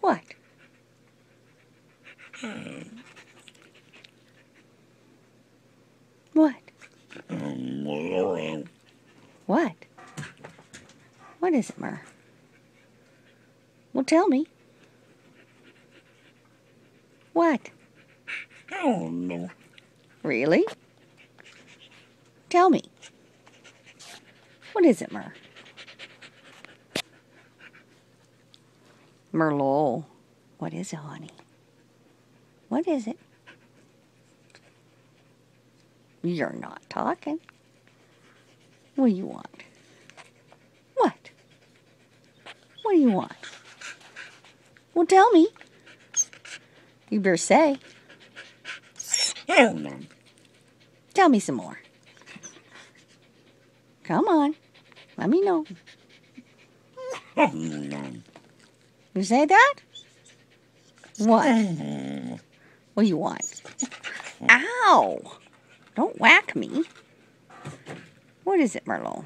What? What? What? What is it, Mur? Well, tell me. What? I don't know. Really? Tell me. What is it, Mur? Merlot. What is it, honey? What is it? You're not talking. What do you want? What? What do you want? Well, tell me. You better say. I don't know. Tell me some more. Come on. Let me know. I don't know. You say that? What? What do you want? Ow! Don't whack me. What is it, Merlot?